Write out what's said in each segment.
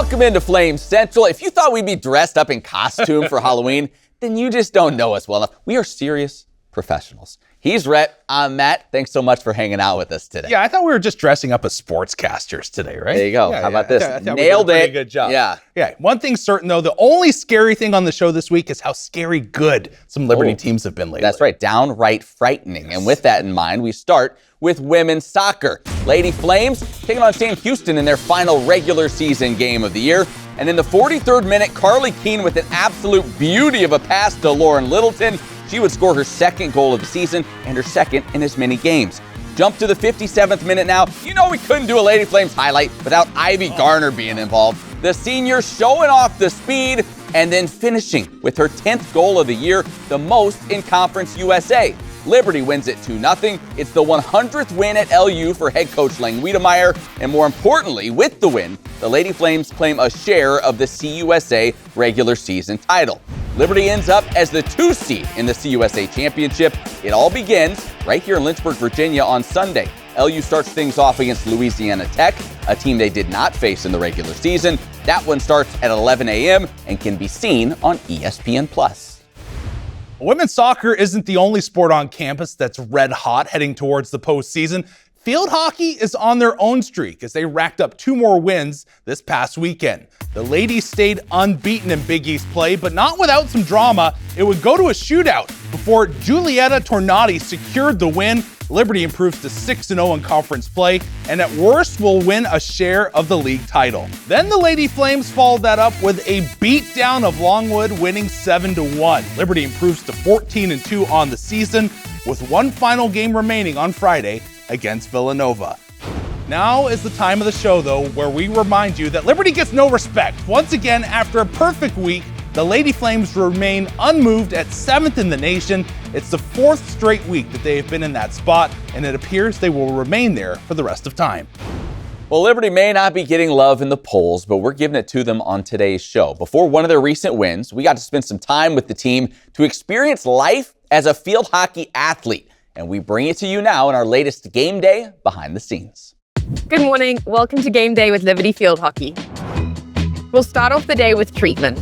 Welcome into Flames Central. If you thought we'd be dressed up in costume for Halloween, then you just don't know us well enough. We are serious professionals. He's Rhett. I'm Matt. Thanks so much for hanging out with us today. Yeah, I thought we were just dressing up as sportscasters today, right? There you go. How about this? I thought Nailed we did a it. pretty good job. Yeah. One thing's certain, though. The only scary thing on the show this week is how scary good some Liberty teams have been lately. That's right. Downright frightening. Yes. And with that in mind, we start with women's soccer. Lady Flames taking on St. Houston in their final regular season game of the year. And in the 43rd minute, Carly Keene with an absolute beauty of a pass to Lauren Littleton. She would score her second goal of the season and her second in as many games. Jump to the 57th minute now. You know we couldn't do a Lady Flames highlight without Ivy Garner being involved. The senior showing off the speed and then finishing with her 10th goal of the year, the most in Conference USA. Liberty wins it 2-0. It's the 100th win at LU for head coach Lang Wiedemeyer. And more importantly, with the win, the Lady Flames claim a share of the CUSA regular season title. Liberty ends up as the 2 seed in the CUSA championship. It all begins right here in Lynchburg, Virginia on Sunday. LU starts things off against Louisiana Tech, a team they did not face in the regular season. That one starts at 11 a.m. and can be seen on ESPN+. Women's soccer isn't the only sport on campus that's red hot heading towards the postseason. Field hockey is on their own streak as they racked up 2 more wins this past weekend. The ladies stayed unbeaten in Big East play, but not without some drama. It would go to a shootout before Giulietta Tornati secured the win. Liberty improves to 6-0 in conference play, and at worst will win a share of the league title. Then the Lady Flames followed that up with a beatdown of Longwood, winning 7-1. Liberty improves to 14-2 on the season, with one final game remaining on Friday against Villanova. Now is the time of the show, though, where we remind you that Liberty gets no respect. Once again, after a perfect week, the Lady Flames remain unmoved at 7th in the nation. It's the 4th straight week that they have been in that spot, and it appears they will remain there for the rest of time. Well, Liberty may not be getting love in the polls, but we're giving it to them on today's show. Before one of their recent wins, we got to spend some time with the team to experience life as a field hockey athlete. And we bring it to you now in our latest Game Day Behind the Scenes. Good morning. Welcome to Game Day with Liberty Field Hockey. We'll start off the day with treatment.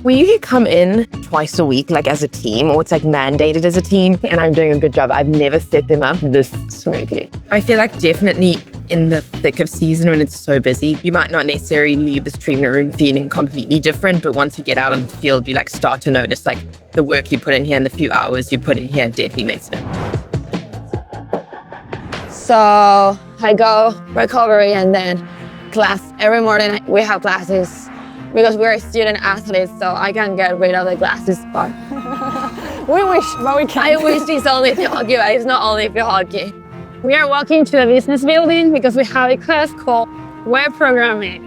We usually come in twice a week, like as a team, or it's like mandated as a team, and I'm doing a good job. I've never set them up this smoothly. I feel like definitely in the thick of season when it's so busy, you might not necessarily leave this treatment room feeling completely different, but once you get out on the field, you like start to notice like the work you put in here and the few hours you put in here definitely makes it. So I go recovery and then class. Every morning we have classes because we're student athletes, so I can't get rid of the glasses part. We wish, but we can't. I wish it's only field hockey, but it's not only field hockey. We are walking to the business building because we have a class called web programming.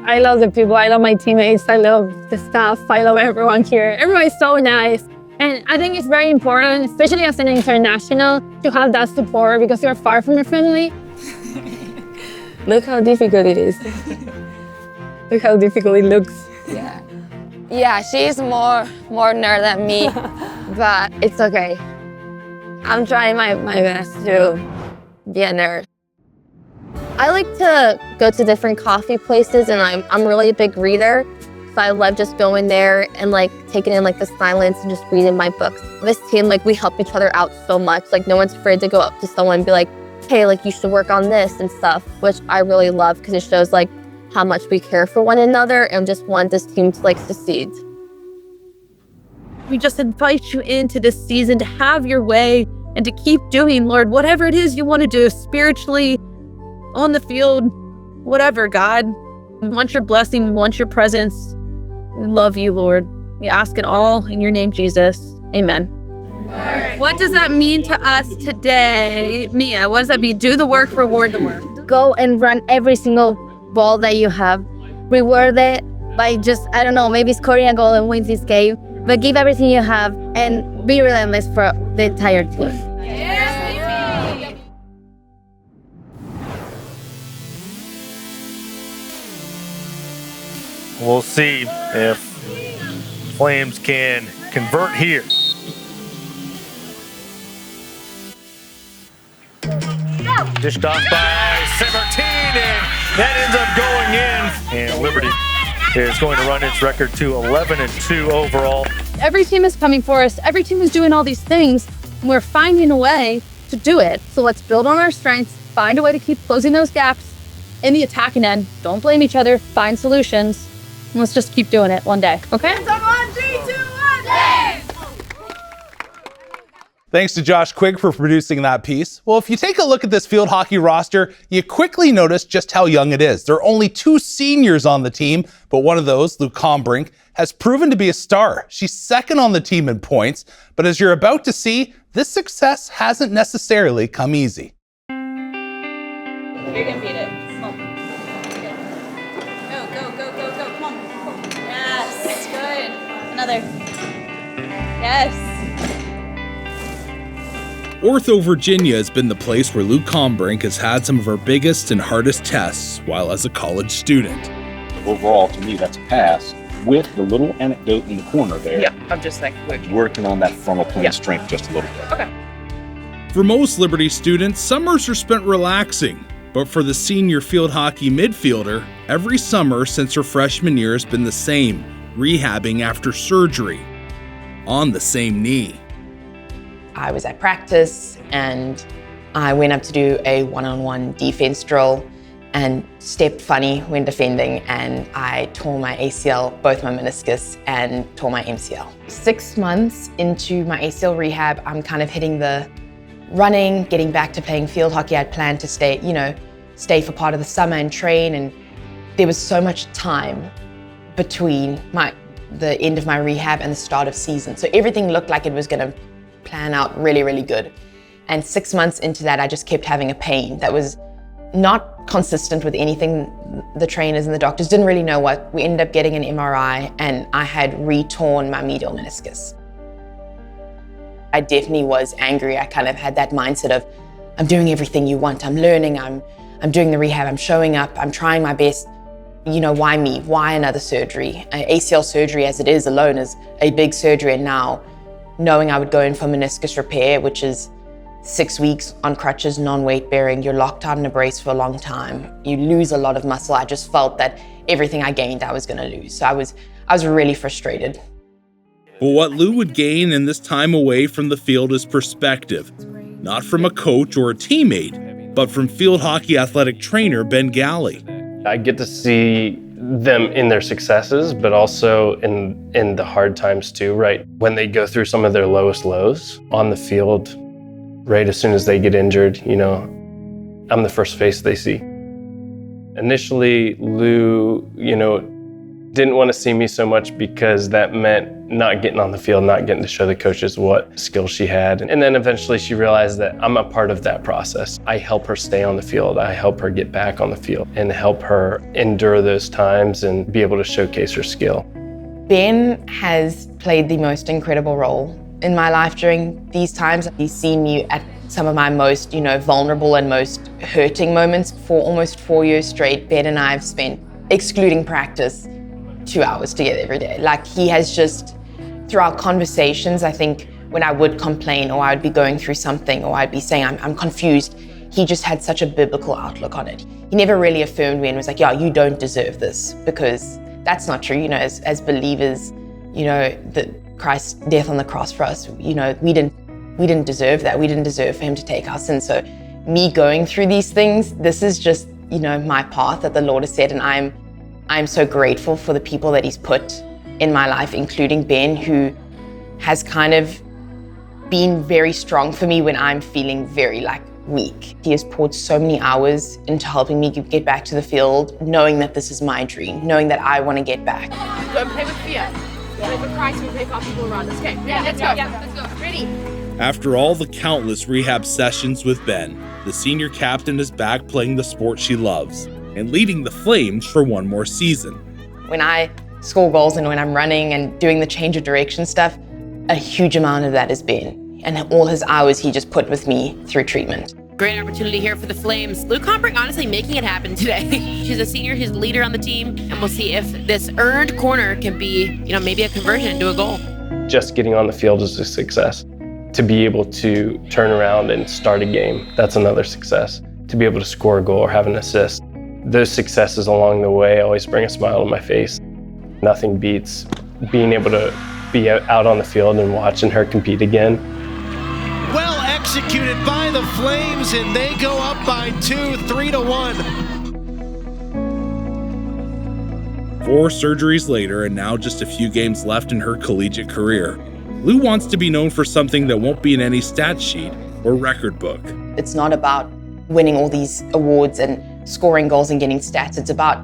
I love the people, I love my teammates, I love the staff, I love everyone here. Everybody's so nice. And I think it's very important, especially as an international, to have that support because you're far from your family. Look how difficult it is. Look how difficult it looks. Yeah, she's more nerd than me, but it's okay. I'm trying my best to be a nerd. I like to go to different coffee places, and I'm really a big reader. So I love just going there and like taking in like the silence and just reading my books. This team, like we help each other out so much. Like no one's afraid to go up to someone and be like, hey, like you should work on this and stuff, which I really love because it shows like how much we care for one another and just want this team to like succeed. We just invite you into this season to have your way and to keep doing, Lord, whatever it is you want to do spiritually, on the field, whatever, God. We want your blessing, we want your presence. We love you, Lord. We ask it all in your name, Jesus. Amen. What does that mean to us today? Mia, what does that mean? Do the work, reward the work. Go and run every single ball that you have. Reward it by just, I don't know, maybe scoring a goal and win this game. But give everything you have and be relentless for the entire team. We'll see if Flames can convert here. Dished off by Severtine, and that ends up going in. and Liberty is going to run its record to 11-2 overall. Every team is coming for us. Every team is doing all these things. And we're finding a way to do it. So let's build on our strengths, find a way to keep closing those gaps in the attacking end. Don't blame each other, find solutions. And let's just keep doing it one day, okay? Thanks to Josh Quigg for producing that piece. Well, if you take a look at this field hockey roster, you quickly notice just how young it is. There are only 2 seniors on the team, but one of those, Lou Combrinck, has proven to be a star. She's second on the team in points, but as you're about to see, this success hasn't necessarily come easy. You're gonna beat it. Come on. Go. Come on. Yes. Good. Another. Yes. Ortho, Virginia has been the place where Lou Combrinck has had some of her biggest and hardest tests while as a college student. Overall, to me, that's a pass with the little anecdote in the corner there. Yeah, I'm just like, Working on that frontal plane strength just a little bit. okay. For most Liberty students, summers are spent relaxing. But for the senior field hockey midfielder, every summer since her freshman year has been the same, rehabbing after surgery on the same knee. I was at practice and I went up to do a one-on-one defense drill and stepped funny when defending, and I tore my ACL, both my meniscus, and tore my MCL. 6 months into my ACL rehab, I'm kind of hitting the running, getting back to playing field hockey. I'd planned to stay for part of the summer and train, and there was so much time between the end of my rehab and the start of season. So everything looked like it was gonna plan out really, really good. And 6 months into that, I just kept having a pain that was not consistent with anything the trainers and the doctors didn't really know what. We ended up getting an MRI and I had re-torn my medial meniscus. I definitely was angry. I kind of had that mindset of, I'm doing everything you want. I'm learning, I'm doing the rehab, I'm showing up, I'm trying my best. You know, why me? Why another surgery? ACL surgery as it is alone is a big surgery, and now knowing I would go in for meniscus repair, which is 6 weeks on crutches, non-weight bearing, you're locked out in a brace for a long time. You lose a lot of muscle. I just felt that everything I gained, I was gonna lose. So I was really frustrated. But what Lou would gain in this time away from the field is perspective, not from a coach or a teammate, but from field hockey athletic trainer Ben Galley. I get to see them in their successes, but also in the hard times too, right? When they go through some of their lowest lows on the field, right as soon as they get injured, you know, I'm the first face they see. Initially, Lou, you know, didn't want to see me so much because that meant not getting on the field, not getting to show the coaches what skills she had. And then eventually she realized that I'm a part of that process. I help her stay on the field. I help her get back on the field and help her endure those times and be able to showcase her skill. Ben has played the most incredible role in my life during these times. He's seen me at some of my most, vulnerable and most hurting moments. For almost 4 years straight, Ben and I have spent, excluding practice, 2 hours together every day. Like, he has just, through our conversations, I think when I would complain or I would be going through something or I'd be saying I'm confused, he just had such a biblical outlook on it. He never really affirmed me and was like, yeah, you don't deserve this, because that's not true. As believers, that Christ's death on the cross for us, we didn't deserve that. We didn't deserve for him to take our sins. So me going through these things, this is just, my path that the Lord has set, and I'm so grateful for the people that he's put in my life, including Ben, who has kind of been very strong for me when I'm feeling very weak. He has poured so many hours into helping me get back to the field, knowing that this is my dream, knowing that I want to get back. Go play with fear. Play for Christ and pick off people around us. Okay, yeah, let's go. Yeah, let's go. Ready? After all the countless rehab sessions with Ben, the senior captain is back playing the sport she loves and leading the Flames for one more season. When I score goals and when I'm running and doing the change of direction stuff, a huge amount of that has been, and all his hours he just put with me through treatment. Great opportunity here for the Flames. Lou Combrinck honestly making it happen today. She's a senior, she's a leader on the team, and we'll see if this earned corner can be, maybe a conversion into a goal. Just getting on the field is a success. To be able to turn around and start a game, that's another success. To be able to score a goal or have an assist, those successes along the way always bring a smile to my face. Nothing beats being able to be out on the field and watching her compete again. Well executed by the Flames, and they go up by 2, 3-1. 4 surgeries later, and now just a few games left in her collegiate career, Lou wants to be known for something that won't be in any stat sheet or record book. It's not about winning all these awards and scoring goals and getting stats. It's about,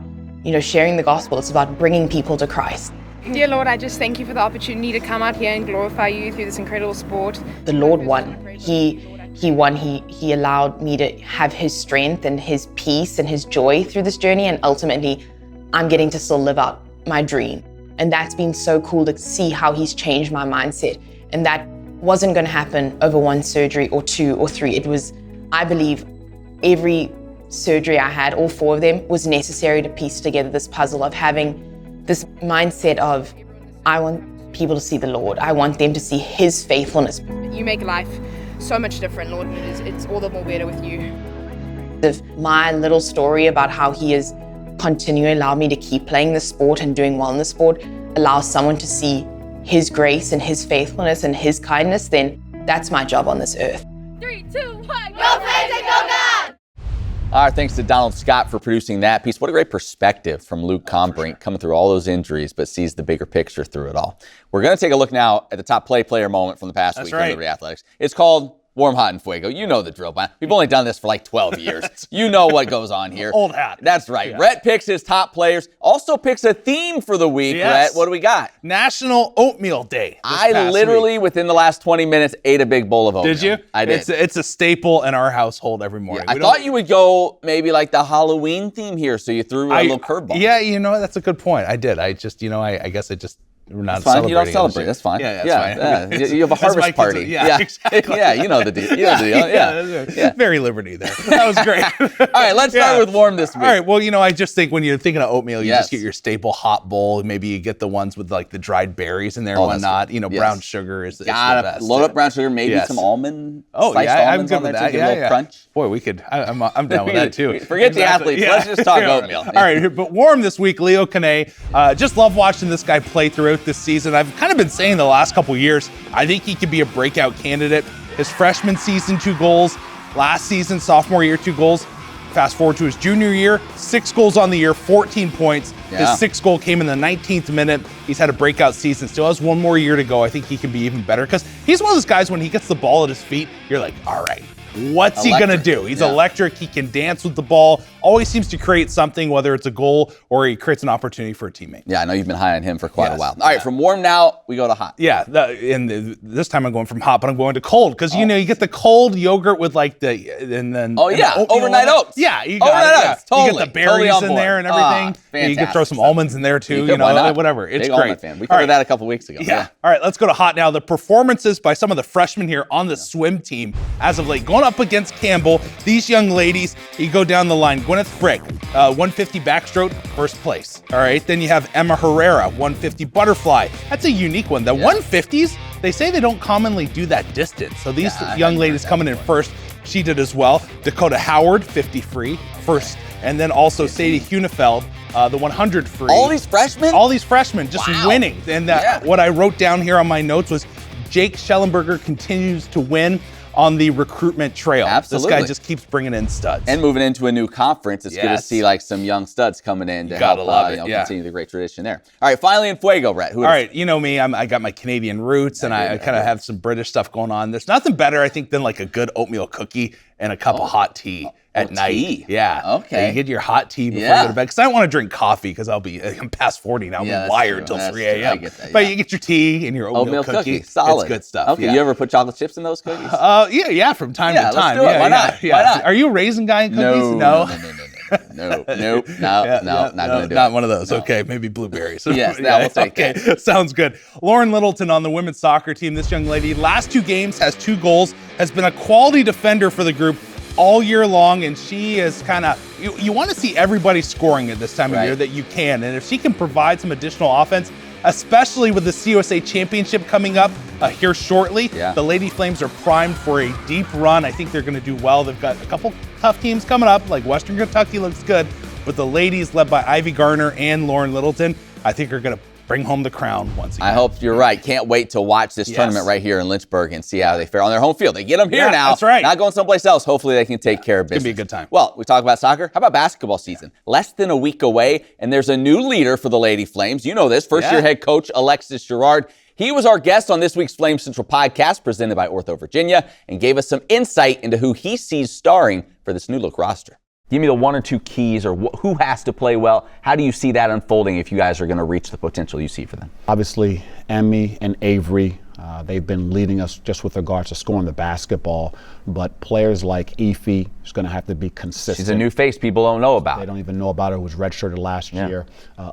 sharing the gospel. It's about bringing people to Christ. Dear Lord, I just thank you for the opportunity to come out here and glorify you through this incredible sport. The Lord won. He won. He allowed me to have his strength and his peace and his joy through this journey, and ultimately I'm getting to still live out my dream. And that's been so cool to see how he's changed my mindset. And that wasn't going to happen over 1 surgery or 2 or 3. It was, I believe, every surgery I had, all 4 of them, was necessary to piece together this puzzle of having this mindset of, I want people to see the Lord. I want them to see his faithfulness. You make life so much different, Lord, and it's all the more better with you. My little story about how he has continually allowed me to keep playing the sport and doing well in the sport allows someone to see his grace and his faithfulness and his kindness, then that's my job on this earth. 3, 2, 1, go Flames and go God! All right, thanks to Donald Scott for producing that piece. What a great perspective from Lou Combrinck, coming through all those injuries, but sees the bigger picture through it all. We're going to take a look now at the top player moment from the past week in Liberty Athletics. It's called Warm, Hot, and Fuego. You know the drill, man. We've only done this for like 12 years. You know what goes on here. Old hat. That's right. Yeah. Rhett picks his top players, also picks a theme for the week. Yes. Rhett, what do we got? National Oatmeal Day. I literally, within the last 20 minutes, ate a big bowl of oatmeal. Did you? I did. It's a staple in our household every morning. Yeah, I thought you would go maybe like the Halloween theme here, so you threw a little curveball. Yeah, that's a good point. I did. I just, I guess I just... We're not fine. celebrating. You don't celebrate. That's fine. Yeah, that's fine. You have a harvest party. Yeah, exactly. Yeah, you know the deal. You know the deal. Yeah. Very Liberty there. That was great. All right, let's start with warm this week. All right, well, I just think when you're thinking of oatmeal, you just get your staple hot bowl. Maybe you get the ones with like the dried berries in there and whatnot. Brown sugar is the best. Load up brown sugar, maybe some almond. Oh, yeah, I'm good with that. Yeah, a little crunch. Boy, we could. I'm down with that too. Forget the athletes. Let's just talk oatmeal. All right, but warm this week, Leo Kane. Just love watching this guy play throughout this season. I've kind of been saying the last couple years, I think he could be a breakout candidate. His freshman season, 2 goals. Last season, sophomore year, 2 goals. Fast forward to his junior year, 6 goals on the year, 14 points. Yeah. His 6th goal came in the 19th minute. He's had a breakout season. Still has 1 more year to go. I think he can be even better because he's one of those guys, when he gets the ball at his feet, you're like, all right, what's he gonna do? He's electric. He can dance with the ball. Always seems to create something, whether it's a goal or he creates an opportunity for a teammate. Yeah, I know you've been high on him for quite a while. All right, from warm now, we go to hot. Yeah, this time I'm going from hot, but I'm going to cold because you get the cold yogurt with like overnight oats. Yeah, you got overnight oats. Totally. You get the berries in there and everything. You can throw some almonds in there too. Whatever. It's big great. Almond fan. We covered that a couple weeks ago. Yeah. All right, let's go to hot now. The performances by some of the freshmen here on the swim team as of late, going up against Campbell. These young ladies, you go down the line. Gwyneth Frick, 150 backstroke, first place. All right, then you have Emma Herrera, 150 butterfly. That's a unique one. The 150s, they say they don't commonly do that distance. So these young ladies coming in first. She did as well. Dakota Howard, 50 free, first. And then also Sadie Hunefeld, the 100 free. All these freshmen? All these freshmen just winning. And what I wrote down here on my notes was Jake Schellenberger continues to win on the recruitment trail. Absolutely. This guy just keeps bringing in studs. And moving into a new conference, it's good to see like some young studs coming in to help continue the great tradition there. All right, finally in Fuego, Rhett. All right, you know me, I got my Canadian roots and I kind of have some British stuff going on. There's nothing better, I think, than like a good oatmeal cookie and a cup of hot tea at night. Tea. Yeah. Okay. You get your hot tea before you go to bed. Because I don't want to drink coffee because I'm past 40 now. I'm wired till 3 a.m. But you get your tea and your oatmeal cookie. Solid. It's good stuff. Okay. You ever put chocolate chips in those cookies? Yeah, from time to time. Let's do it. Why not? Why not? Are you a raisin guy in cookies? No, not gonna do it. Not one of those. No. Okay, maybe blueberries. Yes, we'll take that. Sounds good. Lauren Littleton on the women's soccer team. This young lady, last 2 games, has 2 goals, has been a quality defender for the group all year long, and she is kind of, you want to see everybody scoring at this time of year that you can, and if she can provide some additional offense, especially with the CUSA Championship coming up here shortly, the Lady Flames are primed for a deep run. I think they're going to do well. They've got a couple tough teams coming up, like Western Kentucky looks good, But the ladies, led by Ivy Garner and Lauren Littleton, I think are going to bring home the crown once again. I hope you're right. Can't wait to watch this tournament right here in Lynchburg and see how they fare on their home field. They get them here now. That's right. Not going someplace else. Hopefully they can take care of business. It's going to be a good time. Well, we talk about soccer. How about basketball season? Less than a week away, and there's a new leader for the Lady Flames. You know this. First-year head coach Alexis Girard. He was our guest on this week's Flame Central podcast presented by Ortho Virginia and gave us some insight into who he sees starring for this new-look roster. Give me the one or two keys, or who has to play well. How do you see that unfolding if you guys are going to reach the potential you see for them? Obviously, Emmy and Avery, they've been leading us just with regards to scoring the basketball. But players like Ify is going to have to be consistent. She's a new face people don't know about. They don't even know about her. Who was redshirted last year.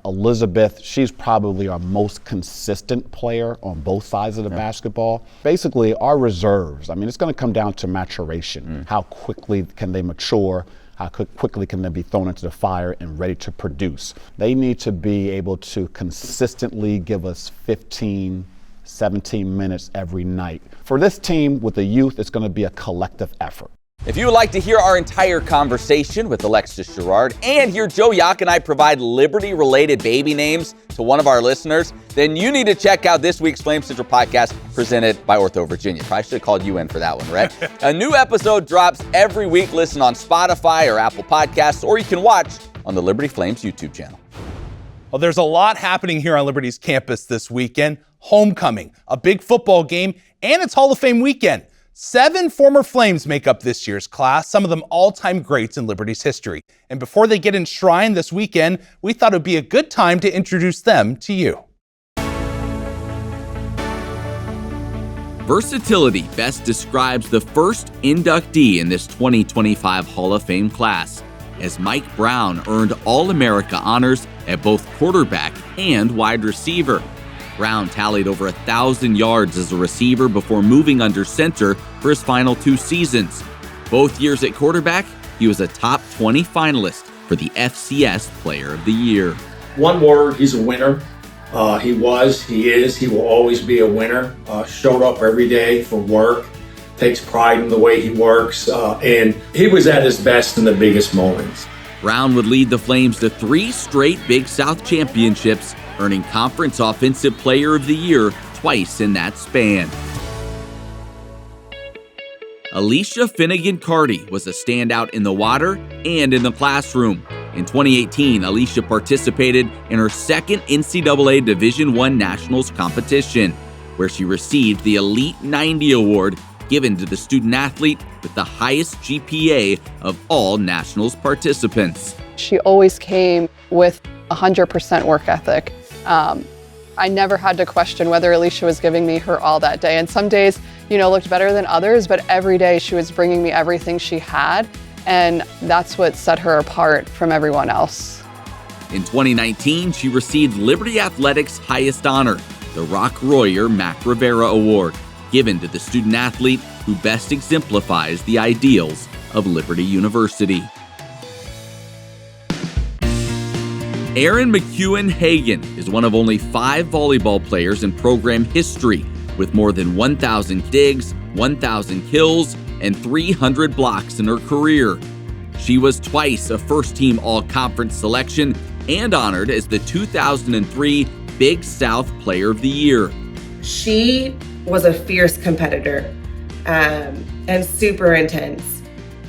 Elizabeth, she's probably our most consistent player on both sides of the basketball. Basically, our reserves, I mean, it's going to come down to maturation. How quickly can they mature? How quickly can they be thrown into the fire and ready to produce? They need to be able to consistently give us 15, 17 minutes every night. For this team with the youth, it's going to be a collective effort. If you would like to hear our entire conversation with Alexis Girard and hear Joe Yock and I provide Liberty-related baby names to one of our listeners, then you need to check out this week's Flame Central podcast presented by Ortho Virginia. Probably should have called you in for that one, right? A new episode drops every week. Listen on Spotify or Apple Podcasts, or you can watch on the Liberty Flames YouTube channel. Well, there's a lot happening here on Liberty's campus this weekend. Homecoming, a big football game, and it's Hall of Fame weekend. 7 former Flames make up this year's class, some of them all-time greats in Liberty's history. And before they get enshrined this weekend, we thought it would be a good time to introduce them to you. Versatility best describes the first inductee in this 2025 Hall of Fame class, as Mike Brown earned All-America honors at both quarterback and wide receiver. Brown tallied over 1,000 yards as a receiver before moving under center for his final 2 seasons. Both years at quarterback, he was a top 20 finalist for the FCS Player of the Year. One word, he's a winner. He was, he is, he will always be a winner. Showed up every day for work, takes pride in the way he works, and he was at his best in the biggest moments. Brown would lead the Flames to 3 straight Big South championships, earning Conference Offensive Player of the Year twice in that span. Alicia Finnegan-Carty was a standout in the water and in the classroom. In 2018, Alicia participated in her second NCAA Division I Nationals competition, where she received the Elite 90 Award given to the student athlete with the highest GPA of all Nationals participants. She always came with 100% work ethic. I never had to question whether Alicia was giving me her all that day. And some days, looked better than others, but every day she was bringing me everything she had. And that's what set her apart from everyone else. In 2019, she received Liberty Athletics' highest honor, the Rock Royer Mac Rivera Award, given to the student athlete who best exemplifies the ideals of Liberty University. Aaron McEwen Hagan is one of only 5 volleyball players in program history with more than 1,000 digs, 1,000 kills, and 300 blocks in her career. She was twice a first-team All-Conference selection and honored as the 2003 Big South Player of the Year. She was a fierce competitor and super intense,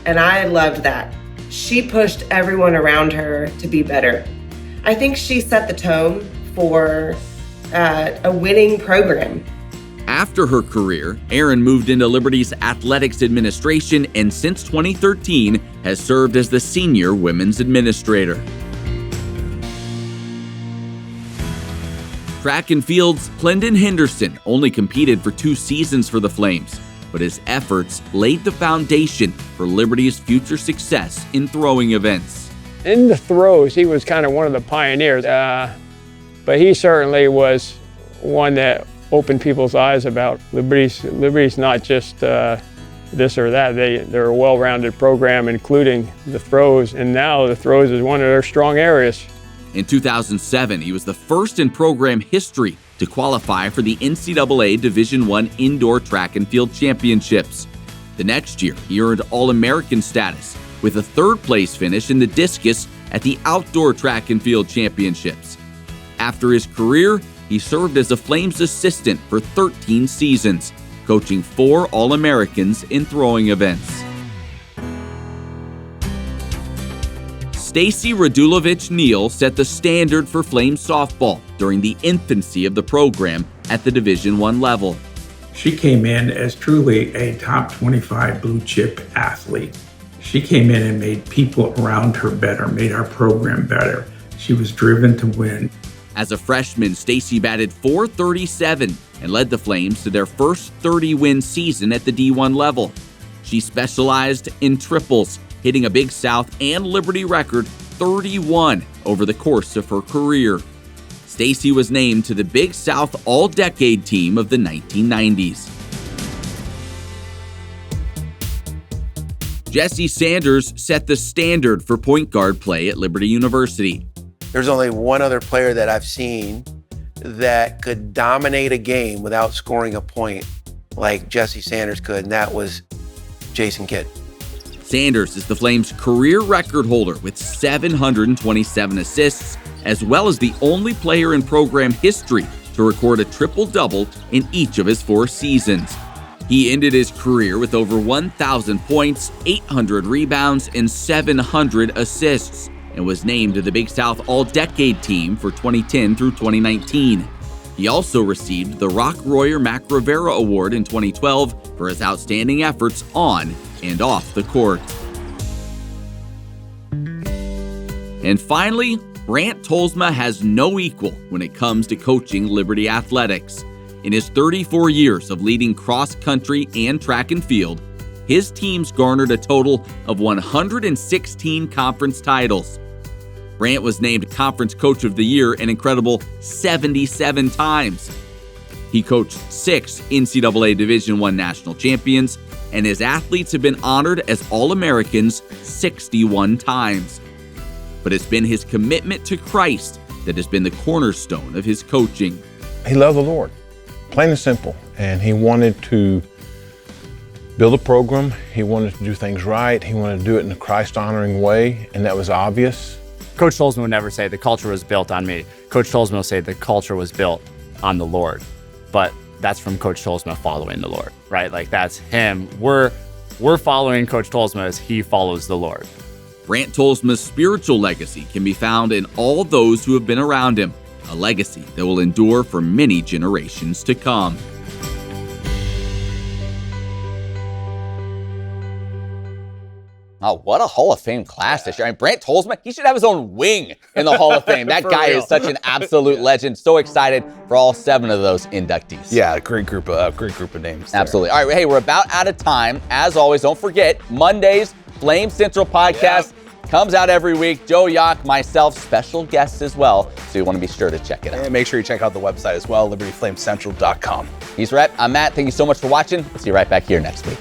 and I loved that. She pushed everyone around her to be better. I think she set the tone for a winning program. After her career, Erin moved into Liberty's athletics administration and since 2013 has served as the senior women's administrator. Track and field's Clendon Henderson only competed for 2 seasons for the Flames, but his efforts laid the foundation for Liberty's future success in throwing events. In the throws, he was kind of one of the pioneers, but he certainly was one that opened people's eyes about Liberty's not just this or that. They're a well-rounded program, including the throws, and now the throws is one of their strong areas. In 2007, he was the first in program history to qualify for the NCAA Division I Indoor Track and Field Championships. The next year, he earned All-American status with a third-place finish in the discus at the Outdoor Track and Field Championships. After his career, he served as a Flames assistant for 13 seasons, coaching 4 All-Americans in throwing events. Stacy Radulovich-Neal set the standard for Flames softball during the infancy of the program at the Division I level. She came in as truly a top 25 blue chip athlete. She came in and made people around her better, made our program better. She was driven to win. As a freshman, Stacy batted .437 and led the Flames to their first 30-win season at the D1 level. She specialized in triples, hitting a Big South and Liberty record 31 over the course of her career. Stacy was named to the Big South All-Decade team of the 1990s. Jesse Sanders set the standard for point guard play at Liberty University. There's only one other player that I've seen that could dominate a game without scoring a point like Jesse Sanders could, and that was Jason Kidd. Sanders is the Flames' career record holder with 727 assists, as well as the only player in program history to record a triple-double in each of his 4 seasons. He ended his career with over 1,000 points, 800 rebounds, and 700 assists, and was named to the Big South All-Decade team for 2010 through 2019. He also received the Rock Royer Mac Rivera Award in 2012 for his outstanding efforts on and off the court. And finally, Brant Tolsma has no equal when it comes to coaching Liberty athletics. In his 34 years of leading cross country and track and field, his teams garnered a total of 116 conference titles. Brant was named Conference Coach of the Year an incredible 77 times. He coached 6 NCAA Division I national champions, and his athletes have been honored as All-Americans 61 times. But it's been his commitment to Christ that has been the cornerstone of his coaching. He loved the Lord, plain and simple, and he wanted to build a program. He wanted to do things right. He wanted to do it in a Christ-honoring way, and that was obvious. Coach Tolsma would never say the culture was built on me. Coach Tolsma will say the culture was built on the Lord. But that's from Coach Tolsma following the Lord, right? Like that's him. We're following Coach Tolsma as he follows the Lord. Brant Tolsma's spiritual legacy can be found in all those who have been around him, a legacy that will endure for many generations to come. Oh, what a Hall of Fame class this year. I mean, Brant Tolsma, he should have his own wing in the Hall of Fame. That guy is such an absolute legend. So excited for all 7 of those inductees. Yeah, great group of names there. Absolutely. All right, hey, we're about out of time. As always, don't forget, Mondays, Flame Central podcast comes out every week. Joe Yock, myself, special guests as well. So you want to be sure to check it out. And make sure you check out the website as well, libertyflamecentral.com. He's Rhett. I'm Matt. Thank you so much for watching. We'll see you right back here next week.